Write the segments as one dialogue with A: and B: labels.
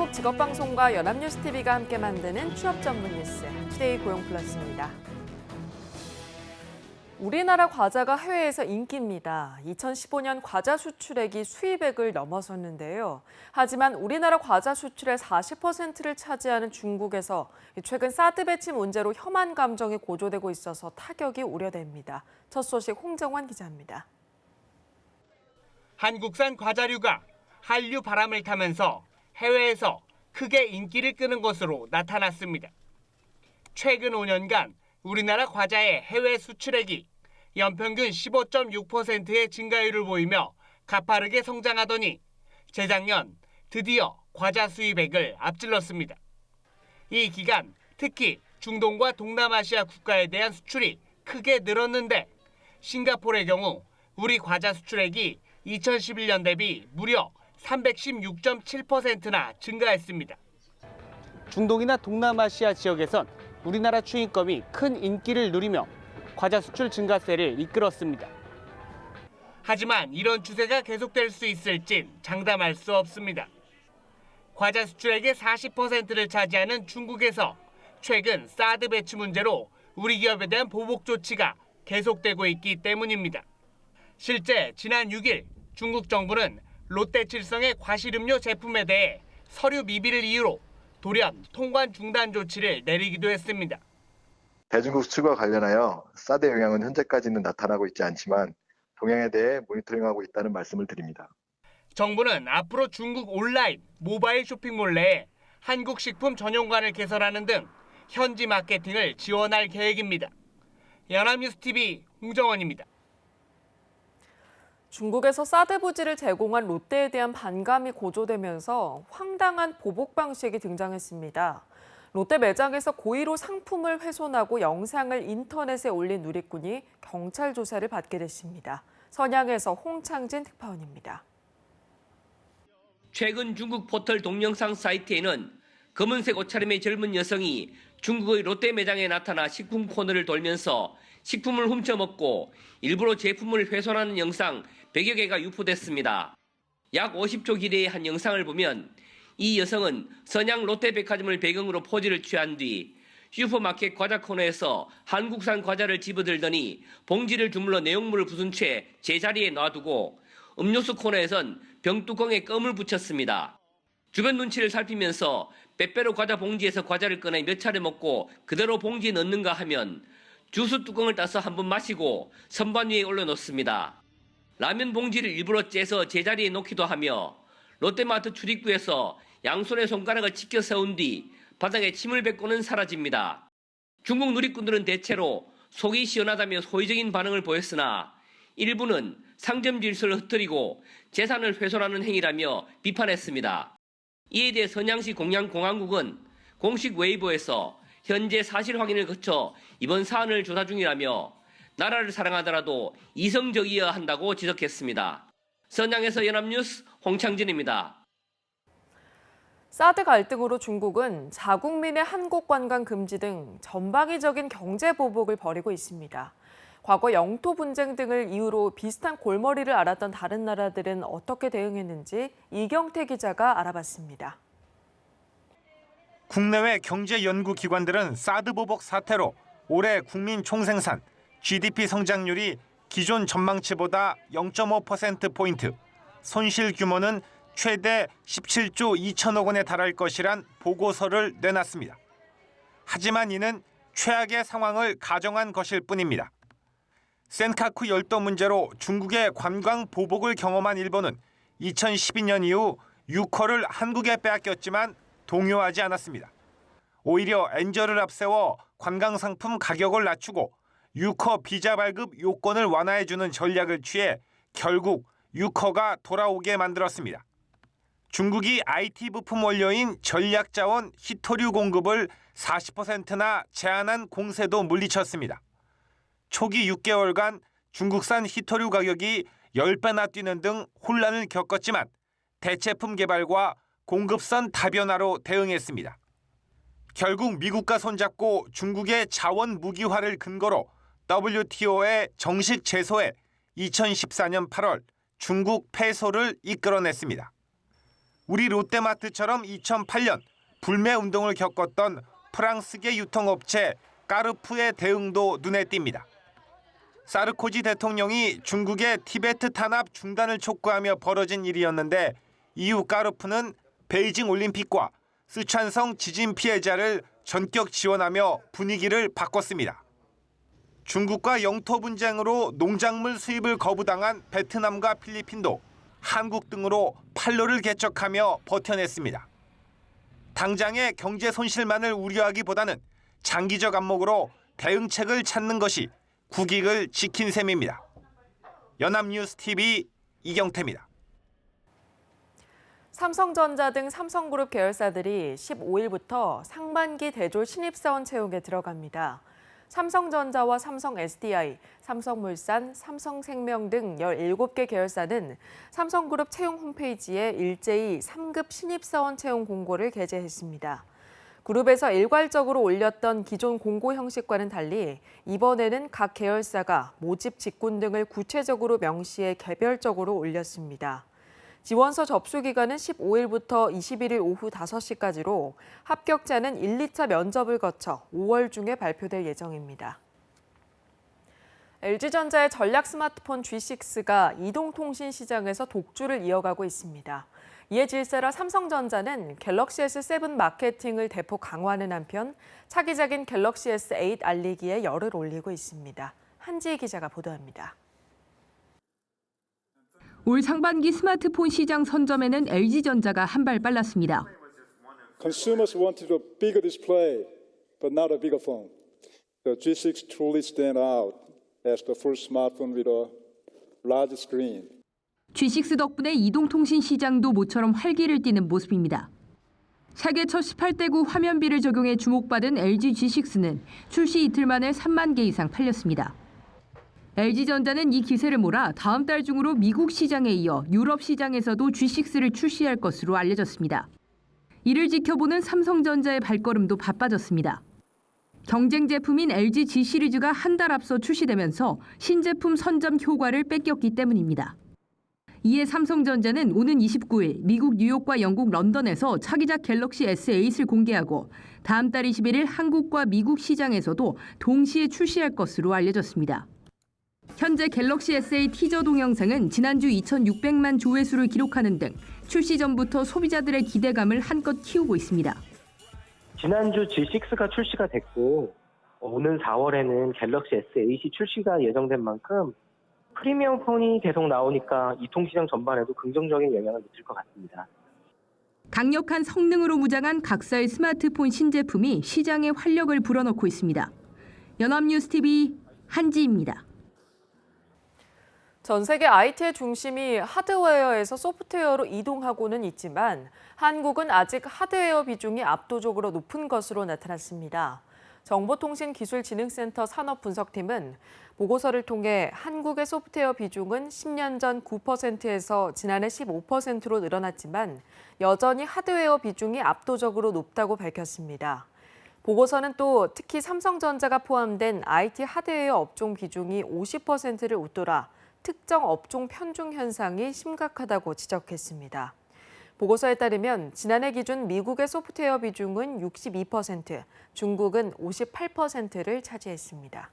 A: 한국직업방송과 연합뉴스TV가 함께 만드는 취업 전문 뉴스, 투데이 고용플러스입니다. 우리나라 과자가 해외에서 인기입니다. 2015년 과자 수출액이 수입액을 넘어섰는데요. 하지만 우리나라 과자 수출의 40%를 차지하는 중국에서 최근 사드 배치 문제로 혐한 감정이 고조되고 있어서 타격이 우려됩니다. 첫 소식 홍정환 기자입니다.
B: 한국산 과자류가 한류 바람을 타면서 해외에서 크게 인기를 끄는 것으로 나타났습니다. 최근 5년간 우리나라 과자의 해외 수출액이 연평균 15.6%의 증가율을 보이며 가파르게 성장하더니 재작년 드디어 과자 수입액을 앞질렀습니다. 이 기간 특히 중동과 동남아시아 국가에 대한 수출이 크게 늘었는데 싱가포르의 경우 우리 과자 수출액이 2011년 대비 무려 316.7%나 증가했습니다. 중동이나 동남아시아 지역에선 우리나라 추인검이 큰 인기를 누리며 과자 수출 증가세를 이끌었습니다. 하지만 이런 추세가 계속될 수 있을진 장담할 수 없습니다. 과자 수출액의 40%를 차지하는 중국에서 최근 사드 배치 문제로 우리 기업에 대한 보복 조치가 계속되고 있기 때문입니다. 실제 지난 6일 중국 정부는 롯데칠성의 과실음료 제품에 대해 서류 미비를 이유로 돌연 통관 중단 조치를 내리기도 했습니다.
C: 대중국 수출과 관련하여 사드 영향은 현재까지는 나타나고 있지 않지만 동향에 대해 모니터링하고 있다는 말씀을 드립니다.
B: 정부는 앞으로 중국 온라인, 모바일 쇼핑몰 내에 한국식품 전용관을 개설하는 등 현지 마케팅을 지원할 계획입니다. 연합뉴스TV 홍정원입니다.
A: 중국에서 사드 부지를 제공한 롯데에 대한 반감이 고조되면서 황당한 보복 방식이 등장했습니다. 롯데 매장에서 고의로 상품을 훼손하고 영상을 인터넷에 올린 누리꾼이 경찰 조사를 받게 됐습니다. 선양에서 홍창진 특파원입니다.
D: 최근 중국 포털 동영상 사이트에는 검은색 옷차림의 젊은 여성이 중국의 롯데 매장에 나타나 식품 코너를 돌면서 식품을 훔쳐먹고 일부러 제품을 훼손하는 영상 100여 개가 유포됐습니다. 약 50초 길이의 한 영상을 보면 이 여성은 선양 롯데백화점을 배경으로 포즈를 취한 뒤 슈퍼마켓 과자 코너에서 한국산 과자를 집어들더니 봉지를 주물러 내용물을 부순 채 제자리에 놔두고 음료수 코너에선 병뚜껑에 껌을 붙였습니다. 주변 눈치를 살피면서 빼빼로 과자 봉지에서 과자를 꺼내 몇 차례 먹고 그대로 봉지에 넣는가 하면 주스 뚜껑을 따서 한번 마시고 선반 위에 올려놓습니다. 라면 봉지를 일부러 째서 제자리에 놓기도 하며 롯데마트 출입구에서 양손에 손가락을 치켜 세운 뒤 바닥에 침을 뱉고는 사라집니다. 중국 누리꾼들은 대체로 속이 시원하다며 호의적인 반응을 보였으나 일부는 상점 질서를 흐트리고 재산을 훼손하는 행위라며 비판했습니다. 이에 대해 선양시 공항공항국은 공식 웨이보에서 현재 사실 확인을 거쳐 이번 사안을 조사 중이라며 나라를 사랑하더라도 이성적이어야 한다고 지적했습니다. 선양에서 연합뉴스 홍창진입니다.
A: 사드 갈등으로 중국은 자국민의 한국 관광 금지 등 전방위적인 경제 보복을 벌이고 있습니다. 과거 영토 분쟁 등을 이유로 비슷한 골머리를 앓았던 다른 나라들은 어떻게 대응했는지 이경태 기자가 알아봤습니다.
E: 국내외 경제연구기관들은 사드 보복 사태로 올해 국민 총생산, GDP 성장률이 기존 전망치보다 0.5%포인트, 손실 규모는 최대 17조 2천억 원에 달할 것이란 보고서를 내놨습니다. 하지만 이는 최악의 상황을 가정한 것일 뿐입니다. 센카쿠 열도 문제로 중국의 관광 보복을 경험한 일본은 2012년 이후 유커를 한국에 빼앗겼지만 동요하지 않았습니다. 오히려 엔저를 앞세워 관광 상품 가격을 낮추고 유커 비자 발급 요건을 완화해주는 전략을 취해 결국 유커가 돌아오게 만들었습니다. 중국이 IT 부품 원료인 전략자원 히토류 공급을 40%나 제한한 공세도 물리쳤습니다. 초기 6개월간 중국산 히토류 가격이 10배나 뛰는 등 혼란을 겪었지만 대체품 개발과 공급선 다변화로 대응했습니다. 결국 미국과 손잡고 중국의 자원 무기화를 근거로 WTO에 정식 제소해 2014년 8월 중국 패소를 이끌어냈습니다. 우리 롯데마트처럼 2008년 불매 운동을 겪었던 프랑스계 유통업체 까르푸의 대응도 눈에 띕니다. 사르코지 대통령이 중국의 티베트 탄압 중단을 촉구하며 벌어진 일이었는데 이후 까르푸는 베이징 올림픽과 쓰촨성 지진 피해자를 전격 지원하며 분위기를 바꿨습니다. 중국과 영토 분쟁으로 농작물 수입을 거부당한 베트남과 필리핀도 한국 등으로 판로를 개척하며 버텨냈습니다. 당장의 경제 손실만을 우려하기보다는 장기적 안목으로 대응책을 찾는 것이 국익을 지킨 셈입니다. 연합뉴스TV 이경태입니다.
A: 삼성전자 등 삼성그룹 계열사들이 15일부터 상반기 대졸 신입사원 채용에 들어갑니다. 삼성전자와 삼성 SDI, 삼성물산, 삼성생명 등 17개 계열사는 삼성그룹 채용 홈페이지에 일제히 3급 신입사원 채용 공고를 게재했습니다. 그룹에서 일괄적으로 올렸던 기존 공고 형식과는 달리 이번에는 각 계열사가 모집 직군 등을 구체적으로 명시해 개별적으로 올렸습니다. 지원서 접수 기간은 15일부터 21일 오후 5시까지로 합격자는 1, 2차 면접을 거쳐 5월 중에 발표될 예정입니다. LG전자의 전략 스마트폰 G6가 이동통신 시장에서 독주를 이어가고 있습니다. 이에 질세라 삼성전자는 갤럭시 S7 마케팅을 대폭 강화하는 한편 차기작인 갤럭시 S8 알리기에 열을 올리고 있습니다. 한지희 기자가 보도합니다.
F: 올 상반기 스마트폰 시장 선점에는 LG전자가 한 발 빨랐습니다.
G: Consumers wanted a bigger display, but not a bigger phone. The G6 truly stand out as the first smartphone with a large screen.
F: G6 덕분에 이동통신 시장도 모처럼 활기를 띠는 모습입니다. 세계 첫 18대구 화면비를 적용해 주목받은 LG G6는 출시 이틀 만에 3만 개 이상 팔렸습니다. LG전자는 이 기세를 몰아 다음 달 중으로 미국 시장에 이어 유럽 시장에서도 G6를 출시할 것으로 알려졌습니다. 이를 지켜보는 삼성전자의 발걸음도 바빠졌습니다. 경쟁 제품인 LG G 시리즈가 한 달 앞서 출시되면서 신제품 선점 효과를 뺏겼기 때문입니다. 이에 삼성전자는 오는 29일 미국 뉴욕과 영국 런던에서 차기작 갤럭시 S8을 공개하고 다음 달 21일 한국과 미국 시장에서도 동시에 출시할 것으로 알려졌습니다. 현재 갤럭시 S8 티저 동영상은 지난주 2,600만 조회수를 기록하는 등 출시 전부터 소비자들의 기대감을 한껏 키우고 있습니다.
H: 지난주 G6가 출시가 됐고 오는 4월에는 갤럭시 S8이 출시가 예정된 만큼 프리미엄 폰이 계속 나오니까 이통시장 전반에도 긍정적인 영향을 미칠 것 같습니다.
F: 강력한 성능으로 무장한 각사의 스마트폰 신제품이 시장에 활력을 불어넣고 있습니다. 연합뉴스TV 한지입니다.
A: 전 세계 IT의 중심이 하드웨어에서 소프트웨어로 이동하고는 있지만 한국은 아직 하드웨어 비중이 압도적으로 높은 것으로 나타났습니다. 정보통신기술진흥센터 산업분석팀은 보고서를 통해 한국의 소프트웨어 비중은 10년 전 9%에서 지난해 15%로 늘어났지만 여전히 하드웨어 비중이 압도적으로 높다고 밝혔습니다. 보고서는 또 특히 삼성전자가 포함된 IT 하드웨어 업종 비중이 50%를 웃돌아 특정 업종 편중 현상이 심각하다고 지적했습니다. 보고서에 따르면 지난해 기준 미국의 소프트웨어 비중은 62%, 중국은 58%를 차지했습니다.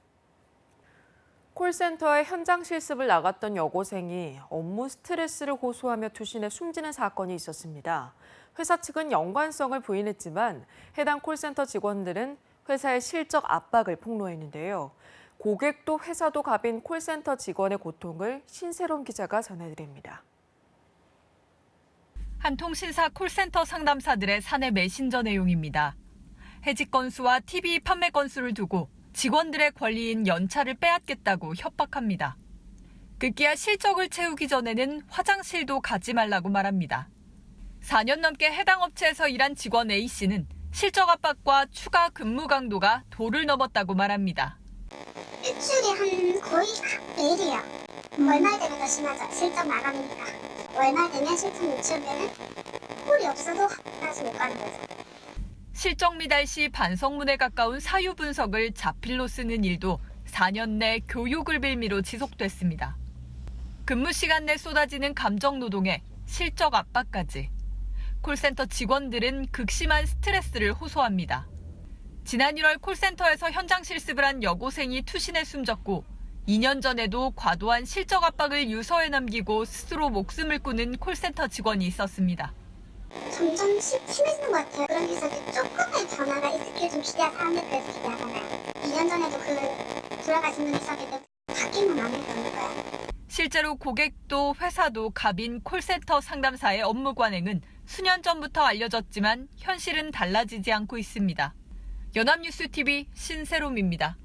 A: 콜센터에 현장 실습을 나갔던 여고생이 업무 스트레스를 호소하며 투신해 숨지는 사건이 있었습니다. 회사 측은 연관성을 부인했지만 해당 콜센터 직원들은 회사의 실적 압박을 폭로했는데요. 고객도 회사도 갑인 콜센터 직원의 고통을 신세롬 기자가 전해드립니다.
I: 한 통신사 콜센터 상담사들의 사내 메신저 내용입니다. 해직 건수와 TV 판매 건수를 두고 직원들의 권리인 연차를 빼앗겠다고 협박합니다. 급기야 실적을 채우기 전에는 화장실도 가지 말라고 말합니다. 4년 넘게 해당 업체에서 일한 직원 A씨는 실적 압박과 추가 근무 강도가 도를 넘었다고 말합니다.
J: 매출이 한 거의 매일이야. 월말 되면 더 심하죠. 실적 마감이니까. 월말 되면 실적 유출되는 꼴이 없어도 다시 못 가는 거죠.
I: 실적 미달 시 반성문에 가까운 사유 분석을 자필로 쓰는 일도 4년 내 교육을 빌미로 지속됐습니다. 근무 시간 내 쏟아지는 감정 노동에 실적 압박까지. 콜센터 직원들은 극심한 스트레스를 호소합니다. 지난 1월 콜센터에서 현장 실습을 한 여고생이 투신해 숨졌고 2년 전에도 과도한 실적 압박을 유서에 남기고 스스로 목숨을 끊은 콜센터 직원이 있었습니다.
J: 점점 심해지는 것 같아요. 그런 데서 조금의 변화가 있길 좀 사람들 그래서 기대하잖아요. 2년 전에도 그 돌아가신 분이 있었는데 바뀌면 안 했으니까요.
I: 실제로 고객도 회사도 갑인 콜센터 상담사의 업무 관행은 수년 전부터 알려졌지만 현실은 달라지지 않고 있습니다. 연합뉴스TV 신세롬입니다.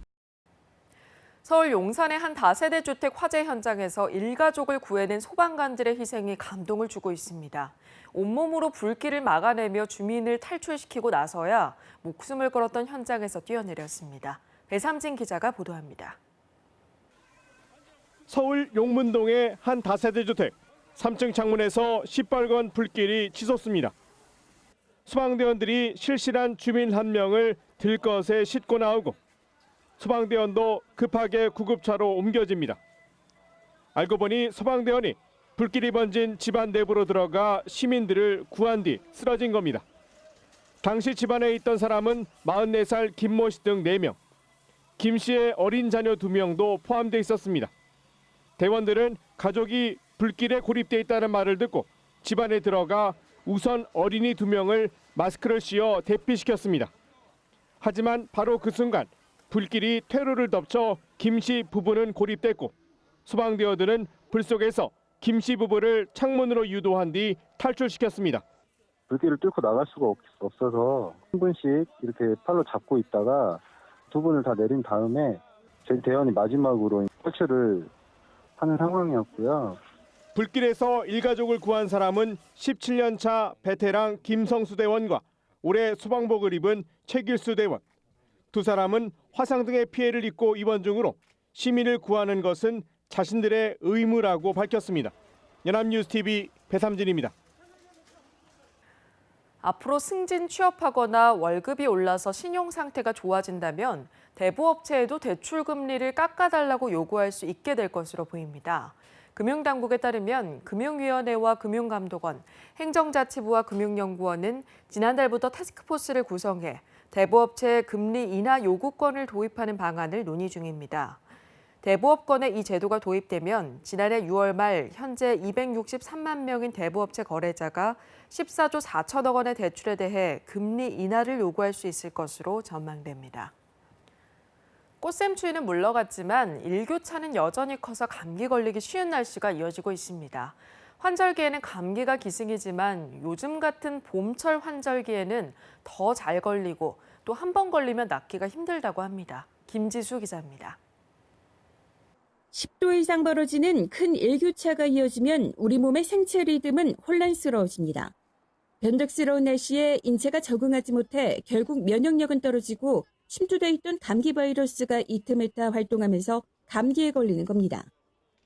A: 서울 용산의 한 다세대 주택 화재 현장에서 일가족을 구해낸 소방관들의 희생이 감동을 주고 있습니다. 온몸으로 불길을 막아내며 주민을 탈출시키고 나서야 목숨을 걸었던 현장에서 뛰어내렸습니다. 배삼진 기자가 보도합니다.
K: 서울 용문동의 한 다세대 주택 3층 창문에서 시뻘건 불길이 치솟습니다. 소방대원들이 실실한 주민 한 명을 들것에 싣고 나오고 소방대원도 급하게 구급차로 옮겨집니다. 알고 보니 소방대원이 불길이 번진 집안 내부로 들어가 시민들을 구한 뒤 쓰러진 겁니다. 당시 집안에 있던 사람은 44살 김모 씨 등 4명, 김 씨의 어린 자녀 2명도 포함돼 있었습니다. 대원들은 가족이 불길에 고립돼 있다는 말을 듣고 집안에 들어가 우선 어린이 2명을 마스크를 씌워 대피시켰습니다. 하지만 바로 그 순간 불길이 퇴로를 덮쳐 김 씨 부부는 고립됐고 소방대원들은 불 속에서 김 씨 부부를 창문으로 유도한 뒤 탈출시켰습니다.
L: 불길을 뚫고 나갈 수가 없어서 한 분씩 이렇게 팔로 잡고 있다가 2분을 다 내린 다음에 저희 대원이 마지막으로 탈출을 하는 상황이었고요.
K: 불길에서 일가족을 구한 사람은 17년 차 베테랑 김성수 대원과 올해 소방복을 입은 최길수 대원. 2 사람은 화상 등의 피해를 입고 입원 중으로 시민을 구하는 것은 자신들의 의무라고 밝혔습니다. 연합뉴스TV 배삼진입니다.
A: 앞으로 승진 취업하거나 월급이 올라서 신용 상태가 좋아진다면 대부업체에도 대출 금리를 깎아달라고 요구할 수 있게 될 것으로 보입니다. 금융당국에 따르면 금융위원회와 금융감독원, 행정자치부와 금융연구원은 지난달부터 태스크포스를 구성해 대부업체의 금리 인하 요구권을 도입하는 방안을 논의 중입니다. 대부업권에 이 제도가 도입되면 지난해 6월 말 현재 263만 명인 대부업체 거래자가 14조 4천억 원의 대출에 대해 금리 인하를 요구할 수 있을 것으로 전망됩니다. 꽃샘추위는 물러갔지만 일교차는 여전히 커서 감기 걸리기 쉬운 날씨가 이어지고 있습니다. 환절기에는 감기가 기승이지만 요즘 같은 봄철 환절기에는 더 잘 걸리고 또 한 번 걸리면 낫기가 힘들다고 합니다. 김지수 기자입니다.
M: 10도 이상 벌어지는 큰 일교차가 이어지면 우리 몸의 생체 리듬은 혼란스러워집니다. 변덕스러운 날씨에 인체가 적응하지 못해 결국 면역력은 떨어지고 침투돼 있던 감기 바이러스가 이 틈을 타 활동하면서 감기에 걸리는 겁니다.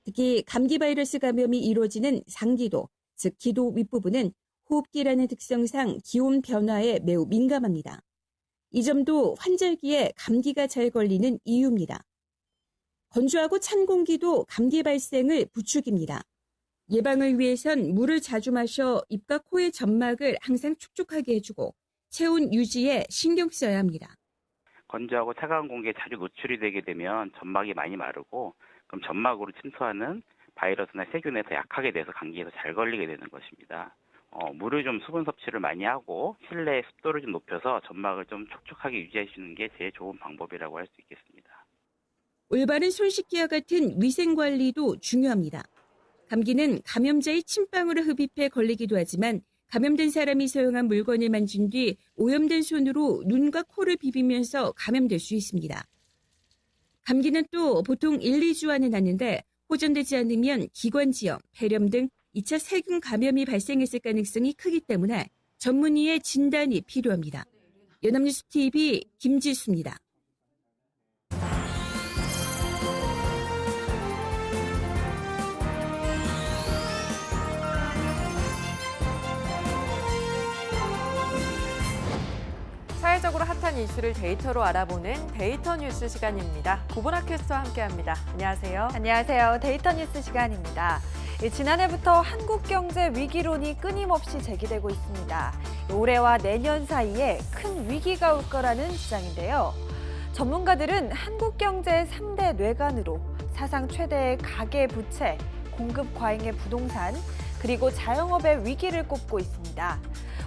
M: 특히 감기 바이러스 감염이 이루어지는 상기도, 즉 기도 윗부분은 호흡기라는 특성상 기온 변화에 매우 민감합니다. 이 점도 환절기에 감기가 잘 걸리는 이유입니다. 건조하고 찬 공기도 감기 발생을 부추깁니다. 예방을 위해선 물을 자주 마셔 입과 코의 점막을 항상 촉촉하게 해주고 체온 유지에 신경 써야 합니다.
N: 건조하고 차가운 공기에 자주 노출이 되게 되면 점막이 많이 마르고 그럼 점막으로 침투하는 바이러스나 세균에 더 약하게 돼서 감기에 더 잘 걸리게 되는 것입니다. 물을 좀 수분 섭취를 많이 하고 실내 습도를 좀 높여서 점막을 좀 촉촉하게 유지해주는 게 제일 좋은 방법이라고 할 수 있겠습니다.
M: 올바른 손 씻기와 같은 위생 관리도 중요합니다. 감기는 감염자의 침방울을 흡입해 걸리기도 하지만 감염된 사람이 사용한 물건을 만진 뒤 오염된 손으로 눈과 코를 비비면서 감염될 수 있습니다. 감기는 또 보통 1, 2주 안에 낫는데 호전되지 않으면 기관지염, 폐렴 등 2차 세균 감염이 발생했을 가능성이 크기 때문에 전문의의 진단이 필요합니다. 연합뉴스TV 김지수입니다.
A: 사회적으로 핫한 이슈를 데이터로 알아보는 데이터 뉴스 시간입니다. 구본학 캐스터와 함께합니다. 안녕하세요.
O: 안녕하세요. 데이터 뉴스 시간입니다. 지난해부터 한국 경제 위기론이 끊임없이 제기되고 있습니다. 올해와 내년 사이에 큰 위기가 올 거라는 주장인데요. 전문가들은 한국 경제의 3대 뇌관으로 사상 최대의 가계 부채, 공급 과잉의 부동산, 그리고 자영업의 위기를 꼽고 있습니다.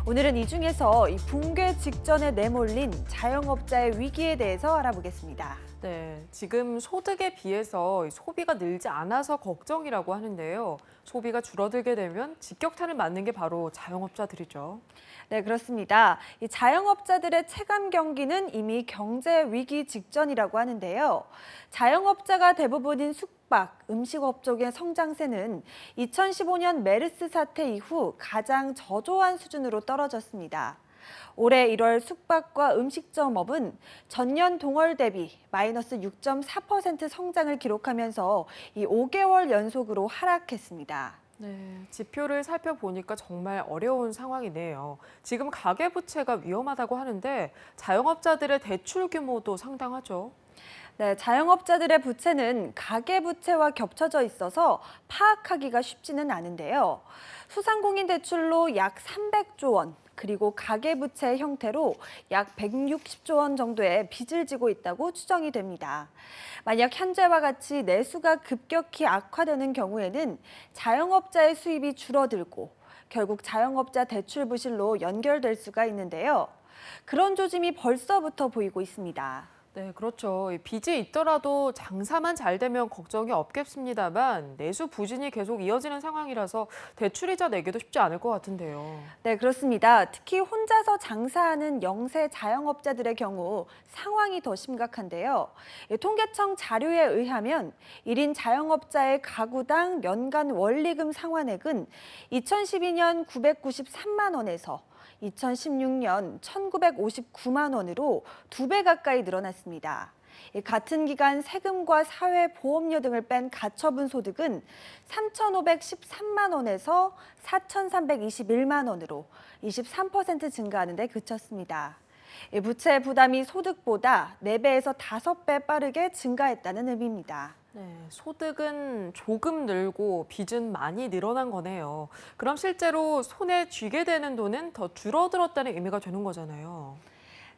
O: 오늘은 이 중에서 이 붕괴 직전에 내몰린 자영업자의 위기에 대해서 알아보겠습니다.
A: 네, 지금 소득에 비해서 소비가 늘지 않아서 걱정이라고 하는데요. 소비가 줄어들게 되면 직격탄을 맞는 게 바로 자영업자들이죠.
O: 네, 그렇습니다. 이 자영업자들의 체감 경기는 이미 경제 위기 직전이라고 하는데요. 자영업자가 대부분인 숙박, 음식업 쪽의 성장세는 2015년 메르스 사태 이후 가장 저조한 수준으로 떨어졌습니다. 올해 1월 숙박과 음식점업은 전년 동월 대비 마이너스 6.4% 성장을 기록하면서 이 5개월 연속으로 하락했습니다.
A: 네, 지표를 살펴보니까 정말 어려운 상황이네요. 지금 가계부채가 위험하다고 하는데 자영업자들의 대출 규모도 상당하죠.
O: 네, 자영업자들의 부채는 가계부채와 겹쳐져 있어서 파악하기가 쉽지는 않은데요. 소상공인 대출로 약 300조 원, 그리고 가계부채 형태로 약 160조 원 정도의 빚을 지고 있다고 추정이 됩니다. 만약 현재와 같이 내수가 급격히 악화되는 경우에는 자영업자의 수입이 줄어들고 결국 자영업자 대출 부실로 연결될 수가 있는데요. 그런 조짐이 벌써부터 보이고 있습니다.
A: 네, 그렇죠. 빚이 있더라도 장사만 잘 되면 걱정이 없겠습니다만 내수 부진이 계속 이어지는 상황이라서 대출이자 내기도 쉽지 않을 것 같은데요.
O: 네, 그렇습니다. 특히 혼자서 장사하는 영세 자영업자들의 경우 상황이 더 심각한데요. 통계청 자료에 의하면 1인 자영업자의 가구당 연간 원리금 상환액은 2012년 993만 원에서 2016년 1,959만 원으로 2배 가까이 늘어났습니다. 같은 기간 세금과 사회보험료 등을 뺀 가처분 소득은 3,513만 원에서 4,321만 원으로 23% 증가하는 데 그쳤습니다. 부채 부담이 소득보다 4배에서 5배 빠르게 증가했다는 의미입니다.
A: 네, 소득은 조금 늘고 빚은 많이 늘어난 거네요. 그럼 실제로 손에 쥐게 되는 돈은 더 줄어들었다는 의미가 되는 거잖아요.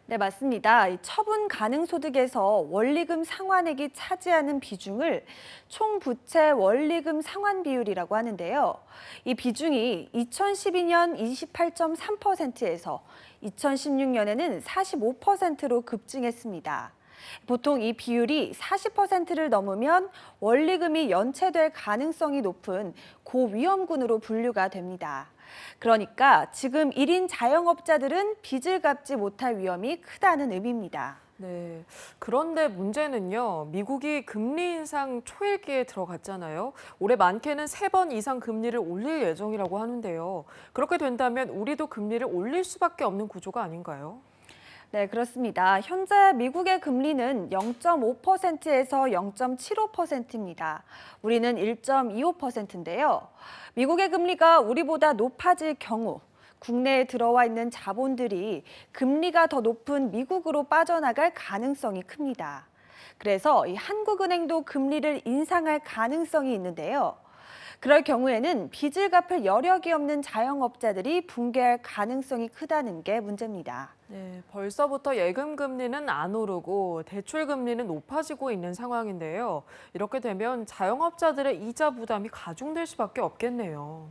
O: 네, 맞습니다. 처분 가능 소득에서 원리금 상환액이 차지하는 비중을 총 부채 원리금 상환 비율이라고 하는데요. 이 비중이 2012년 28.3%에서 2016년에는 45%로 급증했습니다. 보통 이 비율이 40%를 넘으면 원리금이 연체될 가능성이 높은 고위험군으로 분류가 됩니다. 그러니까 지금 1인 자영업자들은 빚을 갚지 못할 위험이 크다는 의미입니다.
A: 네, 그런데 문제는요. 미국이 금리 인상 초일기에 들어갔잖아요. 올해 많게는 3번 이상 금리를 올릴 예정이라고 하는데요. 그렇게 된다면 우리도 금리를 올릴 수밖에 없는 구조가 아닌가요?
O: 네, 그렇습니다. 현재 미국의 금리는 0.5%에서 0.75%입니다. 우리는 1.25%인데요. 미국의 금리가 우리보다 높아질 경우 국내에 들어와 있는 자본들이 금리가 더 높은 미국으로 빠져나갈 가능성이 큽니다. 그래서 이 한국은행도 금리를 인상할 가능성이 있는데요. 그럴 경우에는 빚을 갚을 여력이 없는 자영업자들이 붕괴할 가능성이 크다는 게 문제입니다.
A: 네, 벌써부터 예금 금리는 안 오르고 대출 금리는 높아지고 있는 상황인데요. 이렇게 되면 자영업자들의 이자 부담이 가중될 수밖에 없겠네요.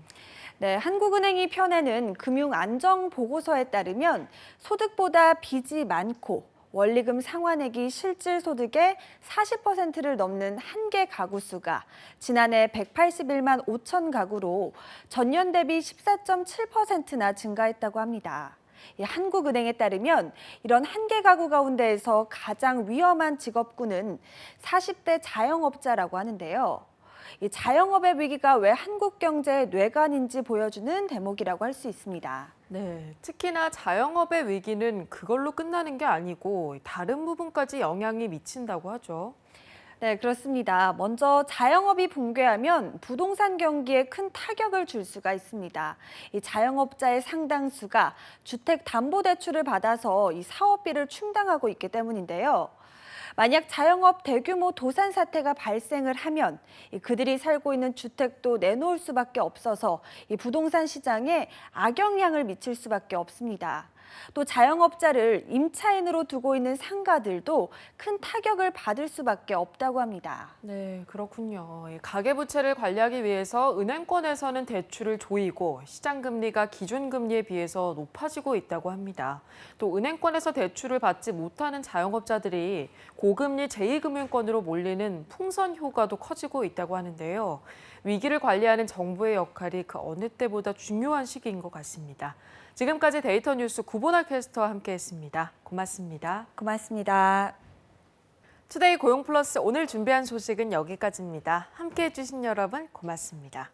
O: 네, 한국은행이 펴내는 금융안정보고서에 따르면 소득보다 빚이 많고 원리금 상환액이 실질 소득의 40%를 넘는 한개 가구 수가 지난해 181만 5천 가구로 전년 대비 14.7%나 증가했다고 합니다. 한국은행에 따르면 이런 한개 가구 가운데에서 가장 위험한 직업군은 40대 자영업자라고 하는데요. 이 자영업의 위기가 왜 한국 경제의 뇌관인지 보여주는 대목이라고 할 수 있습니다.
A: 네, 특히나 자영업의 위기는 그걸로 끝나는 게 아니고 다른 부분까지 영향이 미친다고 하죠.
O: 네, 그렇습니다. 먼저 자영업이 붕괴하면 부동산 경기에 큰 타격을 줄 수가 있습니다. 이 자영업자의 상당수가 주택담보대출을 받아서 이 사업비를 충당하고 있기 때문인데요. 만약 자영업 대규모 도산 사태가 발생을 하면 그들이 살고 있는 주택도 내놓을 수밖에 없어서 이 부동산 시장에 악영향을 미칠 수밖에 없습니다. 또 자영업자를 임차인으로 두고 있는 상가들도 큰 타격을 받을 수밖에 없다고 합니다.
A: 네, 그렇군요. 가계부채를 관리하기 위해서 은행권에서는 대출을 조이고 시장금리가 기준금리에 비해서 높아지고 있다고 합니다. 또 은행권에서 대출을 받지 못하는 자영업자들이 고금리 제2금융권으로 몰리는 풍선 효과도 커지고 있다고 하는데요. 위기를 관리하는 정부의 역할이 그 어느 때보다 중요한 시기인 것 같습니다. 지금까지 데이터 뉴스 구본아 캐스터와 함께했습니다. 고맙습니다.
O: 고맙습니다.
A: 투데이 고용플러스 오늘 준비한 소식은 여기까지입니다. 함께해 주신 여러분 고맙습니다.